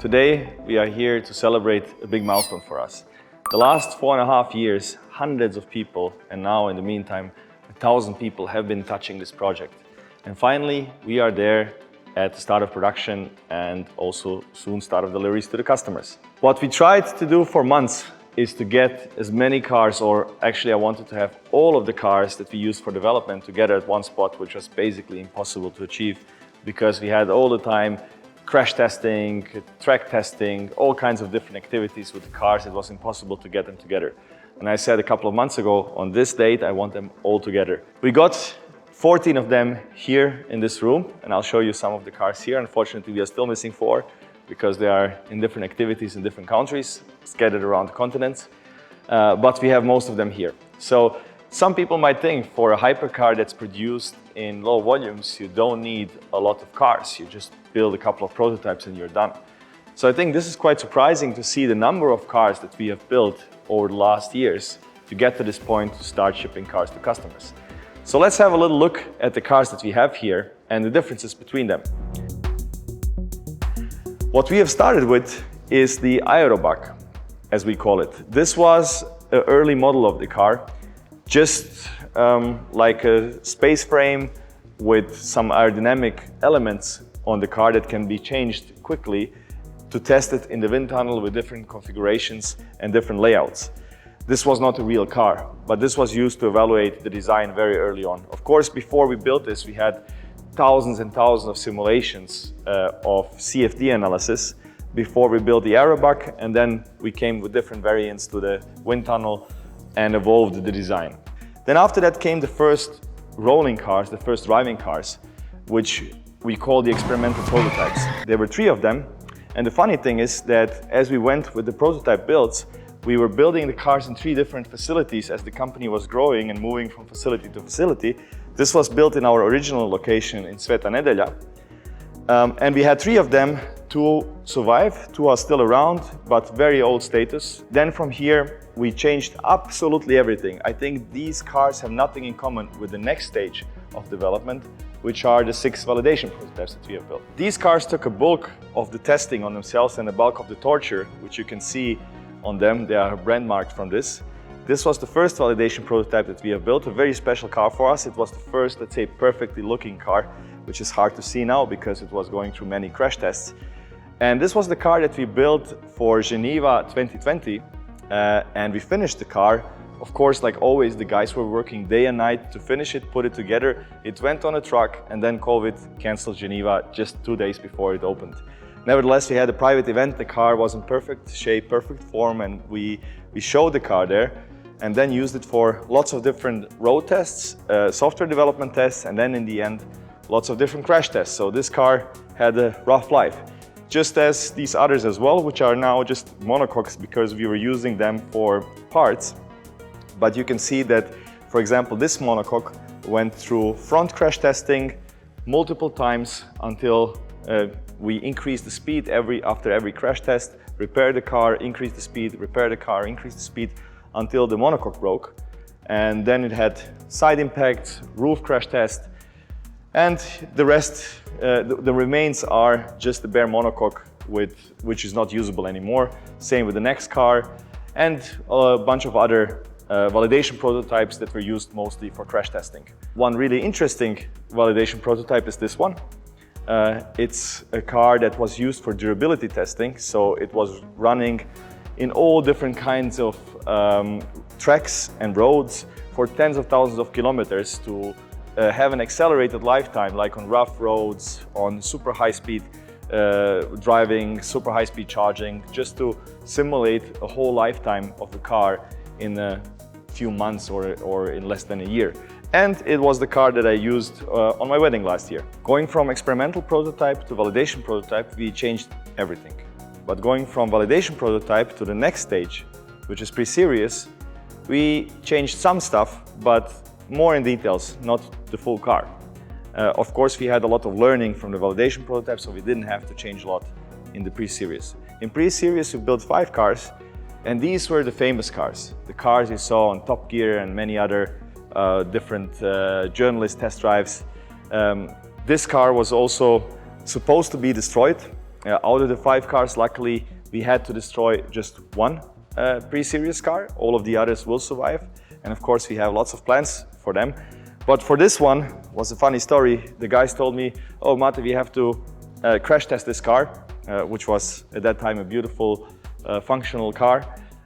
Today we are here to celebrate a big milestone for us. The last 4.5 years, hundreds of people, and now in the meantime, 1,000 people have been touching this project. And finally, we are there at the start of production and also soon start of deliveries to the customers. What we tried to do for months is to get as many cars, or actually I wanted to have all of the cars that we use for development together at one spot, which was basically impossible to achieve because we had all the time crash testing, track testing, all kinds of different activities with the cars. It was impossible to get them together. And I said a couple of months ago, on this date, I want them all together. We got 14 of them here in this room, and I'll show you some of the cars here. Unfortunately, we are still missing 4 because they are in different activities in different countries, scattered around the continents. But we have most of them here. So some people might think for a hypercar that's produced in low volumes, you don't need a lot of cars. You just build a couple of prototypes and you're done. So I think this is quite surprising to see the number of cars that we have built over the last years to get to this point to start shipping cars to customers. So let's have a little look at the cars that we have here and the differences between them. What we have started with is the Aerobug, as we call it. This was an early model of the car, just like a space frame with some aerodynamic elements on the car that can be changed quickly to test it in the wind tunnel with different configurations and different layouts. This was not a real car, but this was used to evaluate the design very early on. Of course, before we built this, we had thousands and thousands of simulations of CFD analysis before we built the Aerobug, and then we came with different variants to the wind tunnel and evolved the design. Then after that came the first rolling cars, the first driving cars, which we call the experimental prototypes. There were 3 of them, and the funny thing is that as we went with the prototype builds, we were building the cars in 3 different facilities as the company was growing and moving from facility to facility. This was built in our original location in Sveta Nedelja. And we had 3 of them. 2 survive, 2 are still around, but very old status. Then from here, we changed absolutely everything. I think these cars have nothing in common with the next stage of development, which are the 6 validation prototypes that we have built. These cars took a bulk of the testing on themselves and a bulk of the torture, which you can see on them. They are brand marked from this. This was the first validation prototype that we have built, a very special car for us. It was the first, let's say, perfectly looking car, which is hard to see now because it was going through many crash tests. And this was the car that we built for Geneva 2020, and we finished the car. Of course, like always, the guys were working day and night to finish it, put it together. It went on a truck, and then COVID canceled Geneva just 2 days before it opened. Nevertheless, we had a private event. The car was in perfect shape, perfect form, and we showed the car there and then used it for lots of different road tests, software development tests, and then in the end, lots of different crash tests. So this car had a rough life, just as these others as well, which are now just monocoques because we were using them for parts. But you can see that, for example, this monocoque went through front crash testing multiple times until we increased the speed after every crash test, repair the car, increase the speed, repair the car, increase the speed until the monocoque broke. And then it had side impacts, roof crash test, and the rest, the remains are just the bare monocoque which is not usable anymore. Same with the next car and a bunch of other validation prototypes that were used mostly for crash testing. One really interesting validation prototype is this one. It's a car that was used for durability testing, so it was running in all different kinds of tracks and roads for tens of thousands of kilometers to have an accelerated lifetime, like on rough roads, on super high speed driving, super high speed charging, just to simulate a whole lifetime of the car in a few months or in less than a year. And it was the car that I used on my wedding last year. Going from experimental prototype to validation prototype, we changed everything. But going from validation prototype to the next stage, which is pre-series, we changed some stuff, but more in details, not the full car. Of course, we had a lot of learning from the validation prototype, so we didn't have to change a lot in the pre-series. In pre-series, we built 5 cars, and these were the famous cars. The cars you saw on Top Gear and many other different journalist test drives. This car was also supposed to be destroyed Out of the 5 cars, luckily, we had to destroy just one pre-series car. All of the others will survive. And of course, we have lots of plans for them. But for this one, was a funny story. The guys told me, oh, Matej, we have to crash test this car, which was at that time a beautiful, functional car.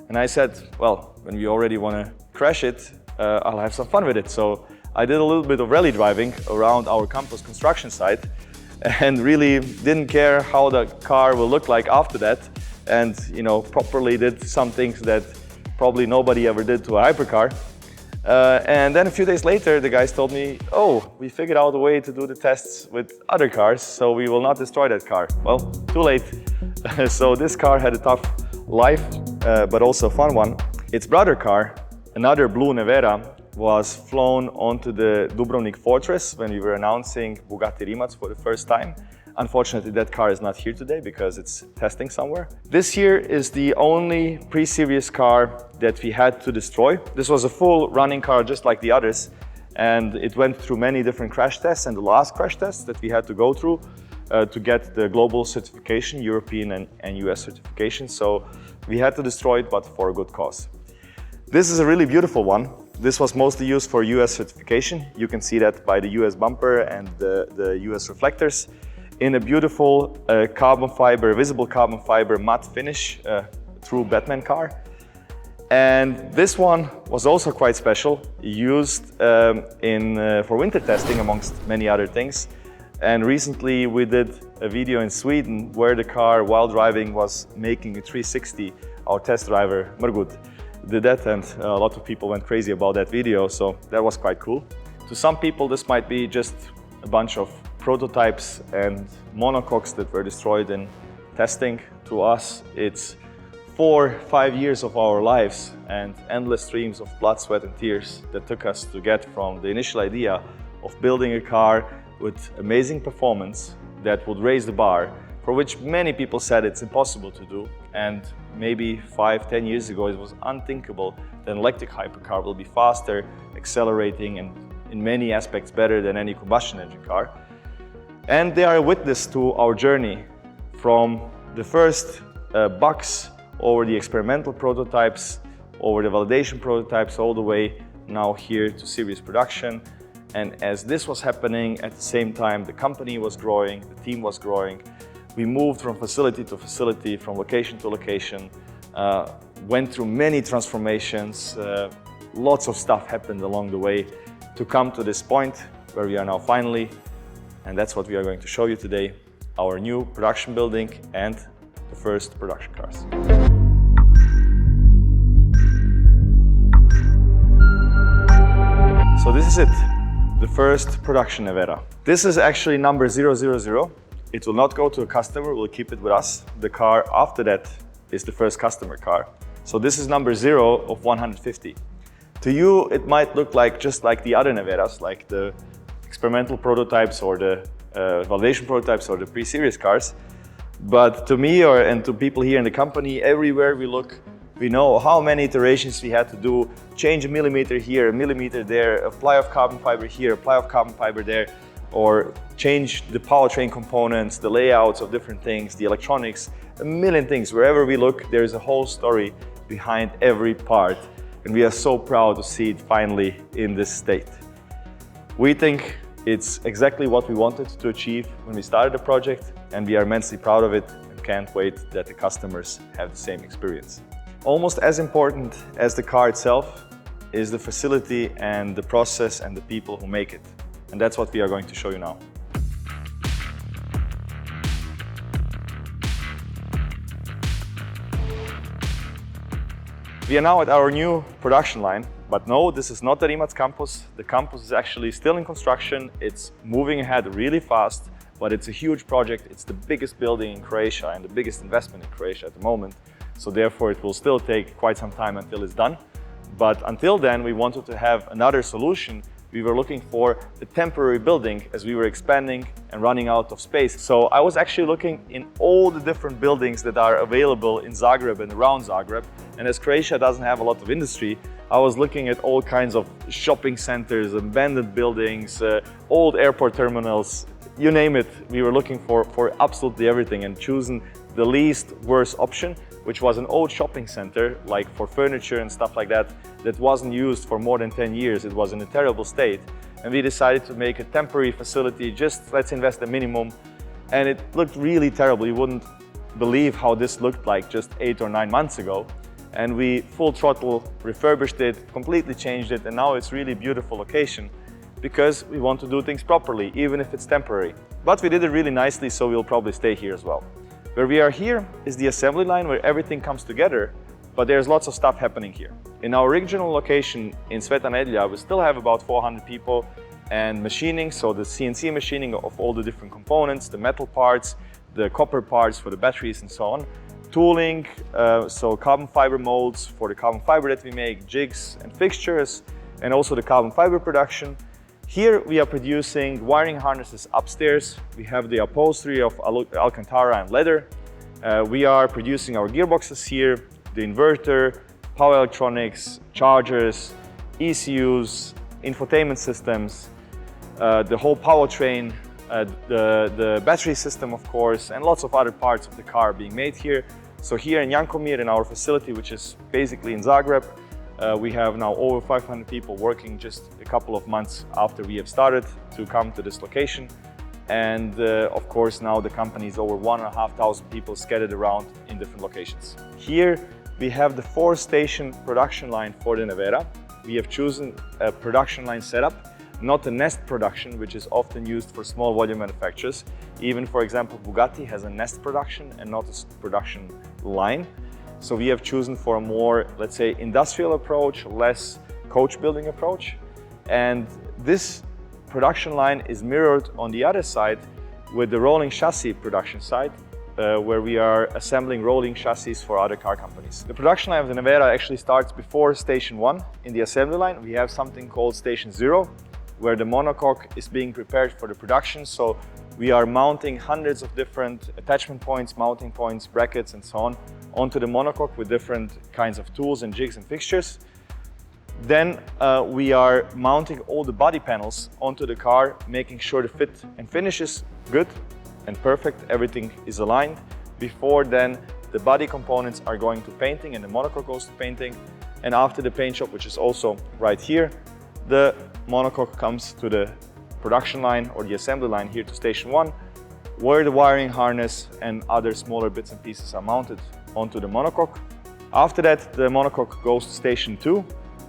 And I said, well, when we already want to crash it, I'll have some fun with it. So I did a little bit of rally driving around our campus construction site and really didn't care how the car will look like after that. And, you know, properly did some things that probably nobody ever did to a hypercar. And then a few days later, the guys told me, oh, we figured out a way to do the tests with other cars, so we will not destroy that car. Well, too late. So this car had a tough life, but also a fun one. Its brother car, another blue Nevera, was flown onto the Dubrovnik Fortress when we were announcing Bugatti Rimac for the first time. Unfortunately, that car is not here today because it's testing somewhere. This here is the only pre-series car that we had to destroy. This was a full running car just like the others, and it went through many different crash tests, and the last crash test that we had to go through to get the global certification, European and US certification. So we had to destroy it, but for a good cause. This is a really beautiful one. This was mostly used for US certification. You can see that by the US bumper and the US reflectors, in a beautiful carbon fiber, visible carbon fiber matte finish through Batman car. And this one was also quite special, used for winter testing amongst many other things. And recently we did a video in Sweden where the car, while driving, was making a 360. Our test driver, Marko, did that, and a lot of people went crazy about that video, so that was quite cool. To some people this might be just a bunch of prototypes and monocoques that were destroyed in testing. To us, it's 4-5 years of our lives and endless streams of blood, sweat and tears that took us to get from the initial idea of building a car with amazing performance that would raise the bar, for which many people said it's impossible to do. And maybe 5-10 years ago it was unthinkable that an electric hypercar will be faster, accelerating and in many aspects better than any combustion engine car. And they are a witness to our journey from the first bugs over the experimental prototypes, over the validation prototypes, all the way now here to series production. And as this was happening, at the same time, the company was growing, the team was growing. We moved from facility to facility, from location to location, went through many transformations. Lots of stuff happened along the way to come to this point where we are now finally. And that's what we are going to show you today, our new production building and the first production cars. So this is it, the first production Nevera. This is actually number 000. It will not go to a customer, we'll keep it with us. The car after that is the first customer car. So this is number 0 of 150. To you, it might look like just like the other Neveras, like the experimental prototypes or the validation prototypes or the pre-series cars. But to me and to people here in the company, everywhere we look, we know how many iterations we had to do, change a millimeter here, a millimeter there, a ply of carbon fiber here, a ply of carbon fiber there, or change the powertrain components, the layouts of different things, the electronics, a million things. Wherever we look, there's a whole story behind every part. And we are so proud to see it finally in this state. We think it's exactly what we wanted to achieve when we started the project, and we are immensely proud of it and can't wait that the customers have the same experience. Almost as important as the car itself is the facility and the process and the people who make it. And that's what we are going to show you now. We are now at our new production line, but no, this is not the Rimac campus. The campus is actually still in construction. It's moving ahead really fast, but it's a huge project. It's the biggest building in Croatia and the biggest investment in Croatia at the moment. So therefore it will still take quite some time until it's done. But until then, we wanted to have another solution. We were looking for a temporary building as we were expanding and running out of space. So I was actually looking in all the different buildings that are available in Zagreb and around Zagreb. And as Croatia doesn't have a lot of industry, I was looking at all kinds of shopping centers, abandoned buildings, old airport terminals, you name it, we were looking for absolutely everything and choosing the least worst option, which was an old shopping center, like for furniture and stuff like that, that wasn't used for more than 10 years. It was in a terrible state. And we decided to make a temporary facility, just let's invest the minimum. And it looked really terrible. You wouldn't believe how this looked like just 8 or 9 months ago. And we full throttle refurbished it, completely changed it, and now it's really beautiful location because we want to do things properly, even if it's temporary. But we did it really nicely, so we'll probably stay here as well. Where we are here is the assembly line where everything comes together, but there's lots of stuff happening here. In our original location in Sveta Nedjelja, we still have about 400 people and machining, so the CNC machining of all the different components, the metal parts, the copper parts for the batteries and so on. Tooling, so carbon fiber molds for the carbon fiber that we make, jigs and fixtures, and also the carbon fiber production. Here we are producing wiring harnesses upstairs. We have the upholstery of Alcantara and leather. We are producing our gearboxes here, the inverter, power electronics, chargers, ECUs, infotainment systems, the whole powertrain, the battery system, of course, and lots of other parts of the car being made here. So here in Jankomir, in our facility, which is basically in Zagreb, we have now over 500 people working just a couple of months after we have started to come to this location. And of course, now the company is over 1,500 people scattered around in different locations. Here we have the 4-station production line for the Nevera. We have chosen a production line setup, not a nest production, which is often used for small volume manufacturers. Even, for example, Bugatti has a nest production and not a production line. So we have chosen for a more, let's say, industrial approach, less coach building approach. And this production line is mirrored on the other side with the rolling chassis production side, where we are assembling rolling chassis for other car companies. The production line of the Nevera actually starts before station 1 in the assembly line. We have something called station 0, where the monocoque is being prepared for the production. So we are mounting hundreds of different attachment points, mounting points, brackets, and so on onto the monocoque with different kinds of tools and jigs and fixtures. Then we are mounting all the body panels onto the car, making sure the fit and finish is good and perfect, everything is aligned. Before then, the body components are going to painting and the monocoque goes to painting. And after the paint shop, which is also right here, the monocoque comes to the production line or the assembly line here to station 1, where the wiring harness and other smaller bits and pieces are mounted onto the monocoque. After that, the monocoque goes to station 2,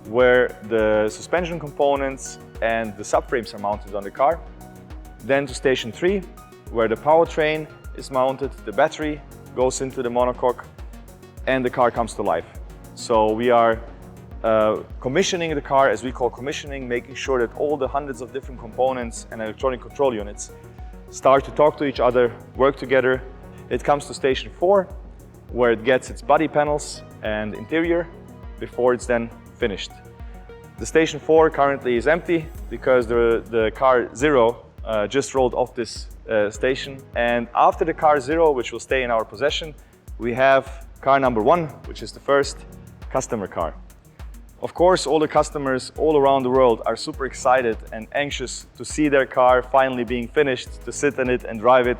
where the suspension components and the subframes are mounted on the car. Then to station 3, where the powertrain is mounted, the battery goes into the monocoque, and the car comes to life. So we are commissioning the car, as we call commissioning, making sure that all the hundreds of different components and electronic control units start to talk to each other, work together. It comes to station 4, where it gets its body panels and interior before it's then finished. The station 4 currently is empty because the car 0 just rolled off this station. And after the car 0, which will stay in our possession, we have car number 1, which is the first customer car. Of course, all the customers all around the world are super excited and anxious to see their car finally being finished, to sit in it and drive it.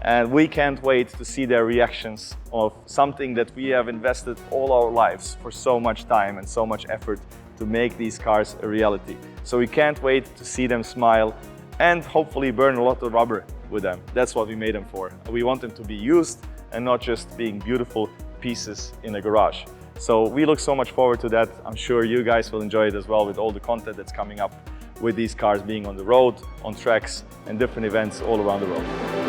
And we can't wait to see their reactions of something that we have invested all our lives for so much time and so much effort to make these cars a reality. So we can't wait to see them smile and hopefully burn a lot of rubber with them. That's what we made them for. We want them to be used and not just being beautiful pieces in a garage. So we look so much forward to that. I'm sure you guys will enjoy it as well with all the content that's coming up with these cars being on the road, on tracks, and different events all around the world.